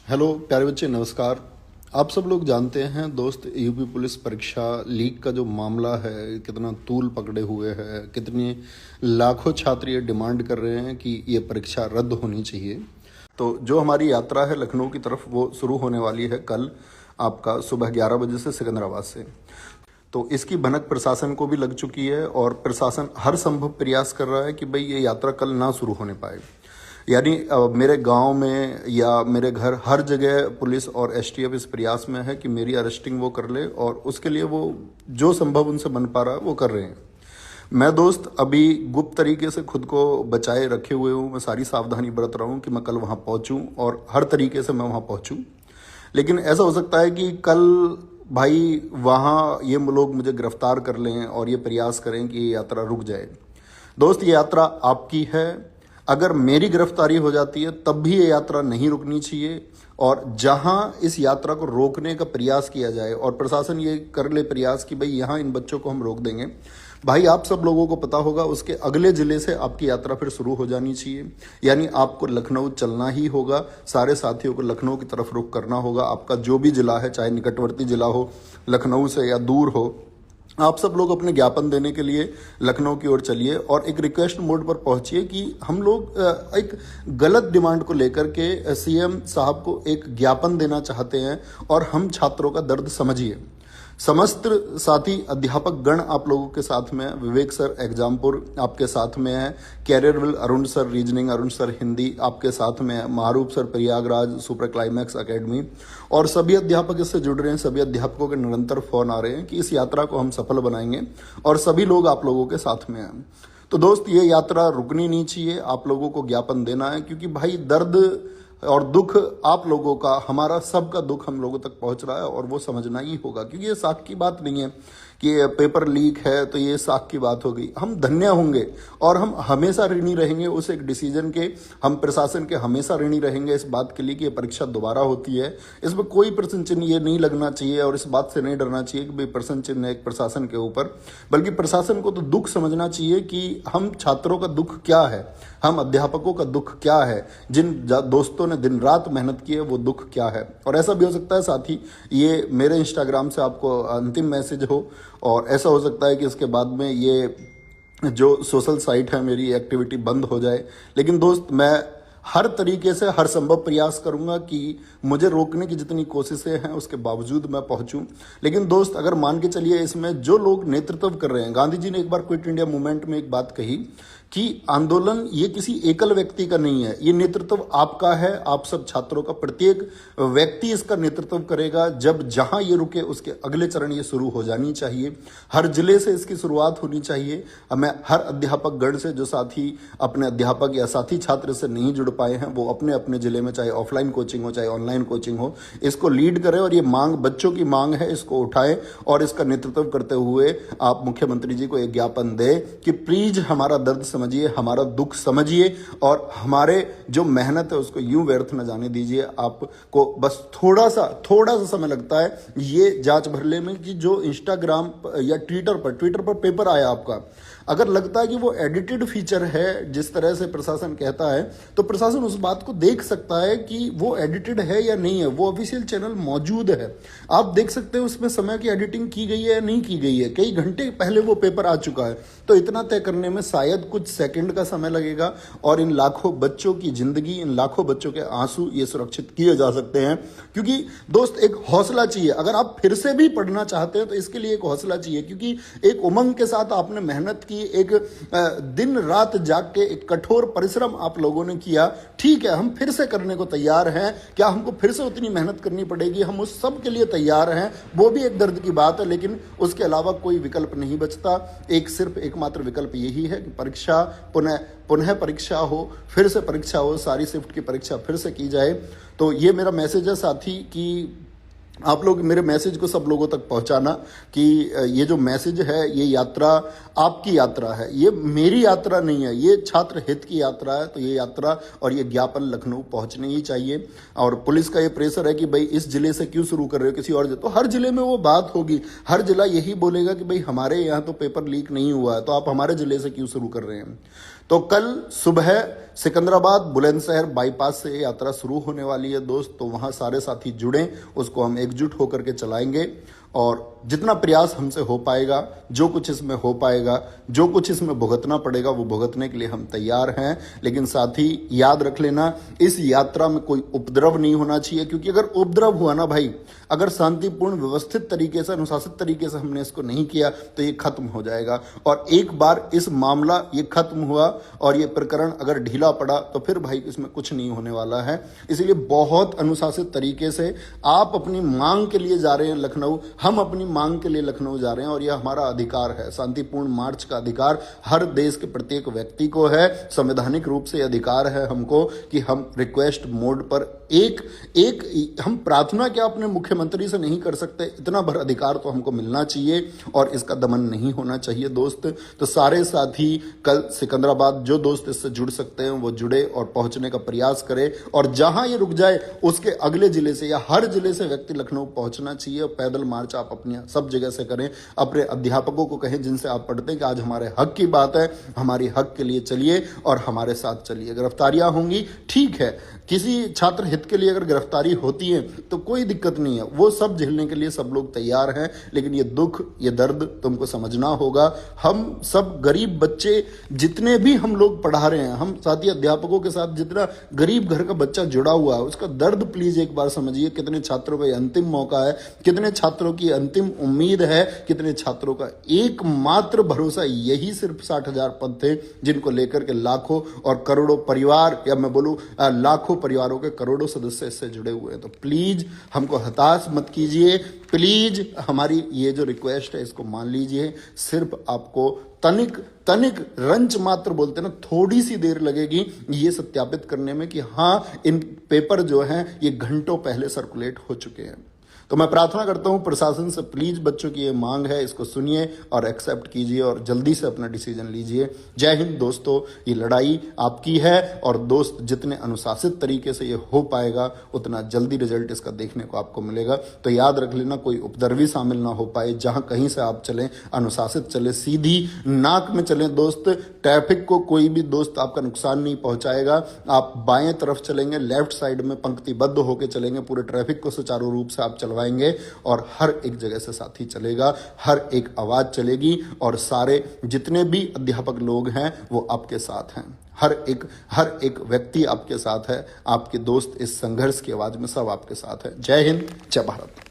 Hello प्यारे बच्चे, नमस्कार। आप सब लोग जानते हैं दोस्त, यूपी पुलिस परीक्षा लीक का जो मामला है कितना तूल पकड़े हुए है। कितने लाखों छात्र ये डिमांड कर रहे हैं कि ये परीक्षा रद्द होनी चाहिए। तो जो हमारी यात्रा है लखनऊ की तरफ, वो शुरू होने वाली है कल आपका सुबह 11 बजे से सिकंदराबाद से। तो इसकी भनक प्रशासन को भी लग चुकी है और प्रशासन हर संभव प्रयास कर रहा है कि भाई ये यात्रा कल ना शुरू होने पाए। यानी मेरे गांव में या मेरे घर, हर जगह पुलिस और एसटीएफ इस प्रयास में है कि मेरी अरेस्टिंग वो कर ले, और उसके लिए वो जो संभव उनसे बन पा रहा है वो कर रहे हैं। मैं दोस्त अभी गुप्त तरीके से खुद को बचाए रखे हुए हूँ। मैं सारी सावधानी बरत रहा हूँ कि मैं कल वहाँ पहुँचूँ और हर तरीके से मैं वहाँ पहुँचूँ। लेकिन ऐसा हो सकता है कि कल भाई वहाँ ये लोग मुझे गिरफ्तार कर लें और ये प्रयास करें कि ये यात्रा रुक जाए। दोस्त, ये यात्रा आपकी है। अगर मेरी गिरफ्तारी हो जाती है तब भी ये यात्रा नहीं रुकनी चाहिए, और जहां इस यात्रा को रोकने का प्रयास किया जाए और प्रशासन ये कर ले प्रयास कि भाई यहाँ इन बच्चों को हम रोक देंगे, भाई आप सब लोगों को पता होगा उसके अगले जिले से आपकी यात्रा फिर शुरू हो जानी चाहिए। यानी आपको लखनऊ चलना ही होगा, सारे साथियों को लखनऊ की तरफ रुख करना होगा। आपका जो भी जिला है, चाहे निकटवर्ती जिला हो लखनऊ से या दूर हो, आप सब लोग अपने ज्ञापन देने के लिए लखनऊ की ओर चलिए और एक रिक्वेस्ट मोड पर पहुंचिए कि हम लोग एक गलत डिमांड को लेकर के सीएम साहब को एक ज्ञापन देना चाहते हैं, और हम छात्रों का दर्द समझिए। समस्त साथी अध्यापक गण आप लोगों के साथ में, विवेक सर एग्जामपुर आपके साथ में है, Careerwill Arun sir reasoning, Arun sir Hindi आपके साथ में है, Maroof sir Prayagraj super climax academy, और सभी अध्यापक इससे जुड़ रहे हैं। सभी अध्यापकों के निरंतर फोन आ रहे हैं कि इस यात्रा को हम सफल बनाएंगे, और सभी लोग आप लोगों के साथ में हैं। तो दोस्त, ये यात्रा रुकनी नहीं चाहिए, आप लोगों को ज्ञापन देना है, क्योंकि भाई दर्द और दुख आप लोगों का, हमारा सबका दुख हम लोगों तक पहुंच रहा है, और वो समझना ही होगा। क्योंकि ये साख की बात नहीं है कि ये पेपर लीक है तो ये साख की बात हो गई। हम धन्य होंगे और हम हमेशा ऋणी रहेंगे उस एक डिसीजन के। हम प्रशासन के हमेशा ऋणी रहेंगे इस बात के लिए कि ये परीक्षा दोबारा होती है। इसमें कोई प्रश्न चिन्ह ये नहीं लगना चाहिए, और इस बात से नहीं डरना चाहिए कि भाई प्रश्न चिन्ह एक प्रशासन के ऊपर, बल्कि प्रशासन को तो दुख समझना चाहिए कि हम छात्रों का दुख क्या है, हम अध्यापकों का दुख क्या है, जिन दोस्तों ने दिन रात मेहनत की है वो दुख क्या है। और ऐसा भी हो सकता है साथी, ये मेरे इंस्टाग्राम से आपको अंतिम मैसेज हो, और ऐसा हो सकता है कि इसके बाद में ये जो सोशल साइट है मेरी एक्टिविटी बंद हो जाए। लेकिन दोस्त, मैं हर तरीके से हर संभव प्रयास करूंगा कि मुझे रोकने की जितनी कोशिशें हैं उसके बावजूद मैं पहुंचूं। लेकिन दोस्त, अगर मान के चलिए इसमें जो लोग नेतृत्व कर रहे हैं, गांधी जी ने एक बार क्विट इंडिया मूवमेंट में एक बात कही कि आंदोलन ये किसी एकल व्यक्ति का नहीं है, ये नेतृत्व आपका है, आप सब छात्रों का। प्रत्येक व्यक्ति इसका नेतृत्व करेगा। जब जहां ये रुके उसके अगले चरण ये शुरू हो जानी चाहिए। हर जिले से इसकी शुरुआत होनी चाहिए। मैं हर अध्यापक गण से, जो साथी अपने अध्यापक या साथी छात्र से नहीं जुड़ पाए हैं, वो अपने अपने जिले में, चाहे ऑफलाइन कोचिंग हो चाहे ऑनलाइन कोचिंग हो, इसको लीड करें, और ये मांग बच्चों की मांग है, इसको उठाएं और इसका नेतृत्व करते हुए आप मुख्यमंत्री जी को एक ज्ञापन दें कि प्लीज हमारा दर्द समझिए, हमारा दुख समझिए, और हमारे जो मेहनत है उसको यूं व्यर्थ न जाने दीजिए। आपको बस थोड़ा सा समय लगता है ये जांच भरने में कि जो इंस्टाग्राम या ट्विटर पर पेपर आया आपका, अगर लगता है कि वो एडिटेड फीचर है जिस तरह से प्रशासन कहता है, तो प्रशासन उस बात को देख सकता है कि वो एडिटेड है या नहीं है। वो ऑफिशियल चैनल मौजूद है, आप देख सकते हैं उसमें समय की एडिटिंग की गई है या नहीं की गई है। कई घंटे पहले वो पेपर आ चुका है, तो इतना तय करने में शायद कुछ सेकंड का समय लगेगा, और इन लाखों बच्चों की जिंदगी, इन लाखों बच्चों के आंसू ये सुरक्षित किए जा सकते हैं। क्योंकि दोस्त, एक हौसला चाहिए। अगर आप फिर से भी पढ़ना चाहते हैं तो इसके लिए एक हौसला चाहिए, क्योंकि एक उमंग के साथ आपने मेहनत की, एक दिन रात जाग के एक कठोर परिश्रम आप लोगों ने किया। ठीक है, हम फिर से करने को तैयार हैं। क्या हमको फिर से उतनी मेहनत करनी पड़ेगी? हम उस सब के लिए तैयार हैं। वो भी एक दर्द की बात है, लेकिन उसके अलावा कोई विकल्प नहीं बचता। सिर्फ एकमात्र विकल्प यही है कि परीक्षा पुनः परीक्षा हो, फिर से परीक्षा हो, सारी शिफ्ट की परीक्षा फिर से की जाए। तो ये मेरा मैसेज है साथी कि आप लोग मेरे मैसेज को सब लोगों तक पहुंचाना कि ये जो मैसेज है, ये यात्रा आपकी यात्रा है, ये मेरी यात्रा नहीं है, ये छात्र हित की यात्रा है। तो ये यात्रा और ये ज्ञापन लखनऊ पहुंचनी ही चाहिए। और पुलिस का ये प्रेशर है कि भाई इस जिले से क्यों शुरू कर रहे हो, किसी और जिले, तो हर जिले में वो बात होगी, हर जिला यही बोलेगा कि भाई हमारे यहाँ तो पेपर लीक नहीं हुआ है, तो आप हमारे जिले से क्यों शुरू कर रहे हैं। तो कल सुबह सिकंदराबाद बुलंदशहर बाईपास से यात्रा शुरू होने वाली है दोस्त। तो वहां सारे साथी जुड़ें, उसको हम एकजुट होकर के चलाएंगे और जितना प्रयास हमसे हो पाएगा, जो कुछ इसमें हो पाएगा, जो कुछ इसमें भुगतना पड़ेगा, वो भुगतने के लिए हम तैयार हैं। लेकिन साथ ही याद रख लेना, इस यात्रा में कोई उपद्रव नहीं होना चाहिए, क्योंकि अगर उपद्रव हुआ ना भाई, अगर शांतिपूर्ण व्यवस्थित तरीके से, अनुशासित तरीके से हमने इसको नहीं किया तो ये खत्म हो जाएगा। और एक बार इस मामला ये खत्म हुआ और ये प्रकरण अगर ढीला पड़ा तो फिर भाई इसमें कुछ नहीं होने वाला है। इसलिए बहुत अनुशासित तरीके से आप अपनी मांग के लिए जा रहे हैं लखनऊ, हम अपनी मांग के लिए लखनऊ जा रहे हैं और यह हमारा अधिकार है। शांतिपूर्ण मार्च का अधिकार हर देश के प्रत्येक व्यक्ति को है। संवैधानिक रूप से अधिकार है हमको कि हम रिक्वेस्ट मोड पर एक हम प्रार्थना क्या अपने मुख्यमंत्री से नहीं कर सकते, इतना भर अधिकार तो हमको मिलना चाहिए और इसका दमन नहीं होना चाहिए दोस्त। तो सारे साथी कल सिकंदराबाद, जो दोस्त इससे जुड़ सकते हैं वो जुड़े और पहुंचने का प्रयास करें। और जहां ये रुक जाए उसके अगले जिले से या हर जिले से व्यक्ति लखनऊ पहुंचना चाहिए। और पैदल मार्च आप अपनी सब जगह से करें। अपने अध्यापकों को कहें जिनसे आप पढ़ते हैं कि आज हमारे हक की बात है, हमारी हक के लिए चलिए और हमारे साथ चलिए। गिरफ्तारियां होंगी, ठीक है, किसी छात्र हित के लिए अगर गिरफ्तारी होती है तो कोई दिक्कत नहीं है, वो सब झेलने के लिए सब लोग तैयार हैं। लेकिन ये दुख, ये दर्द तुमको समझना होगा। हम सब गरीब बच्चे, जितने भी हम लोग पढ़ा रहे हैं, हम साथी अध्यापकों के साथ जितना गरीब घर का बच्चा जुड़ा हुआ है, उसका दर्द प्लीज एक बार समझिए। कितने छात्रों का अंतिम मौका है, कितने छात्रों की अंतिम उम्मीद है, कितने छात्रों का एकमात्र भरोसा यही सिर्फ 60,000 पद थे, जिनको लेकर के लाखों और करोड़ों परिवार, या मैं बोलूं लाखों परिवारों के करोड़ों सदस्य इससे जुड़े हुए हैं। तो प्लीज हमको हताश मत कीजिए, प्लीज हमारी ये जो रिक्वेस्ट है इसको मान लीजिए। सिर्फ आपको तनिक रंच मात्र बोलते हैं ना, थोड़ी सी देर लगेगी ये सत्यापित करने में कि हाँ इन पेपर जो हैं ये घंटों पहले सर्कुलेट हो चुके हैं। तो मैं प्रार्थना करता हूं प्रशासन से, प्लीज बच्चों की ये मांग है, इसको सुनिए और एक्सेप्ट कीजिए और जल्दी से अपना डिसीजन लीजिए। जय हिंद दोस्तों, ये लड़ाई आपकी है और दोस्त जितने अनुशासित तरीके से ये हो पाएगा उतना जल्दी रिजल्ट इसका देखने को आपको मिलेगा। तो याद रख लेना, कोई उपद्रवी शामिल ना हो पाए। जहां कहीं से आप चलें अनुशासित चले, सीधी नाक में चलें दोस्त। ट्रैफिक को कोई भी दोस्त आपका नुकसान नहीं पहुंचाएगा। आप बाएं तरफ चलेंगे, लेफ्ट साइड में पंक्तिबद्ध होकर चलेंगे, पूरे ट्रैफिक को सुचारू रूप से आप चलवाएंगे और हर एक जगह से साथी चलेगा, हर एक आवाज चलेगी और सारे जितने भी अध्यापक लोग हैं वो आपके साथ हैं। हर एक व्यक्ति आपके साथ है, आपके दोस्त इस संघर्ष की आवाज में सब आपके साथ है। जय हिंद, जय भारत।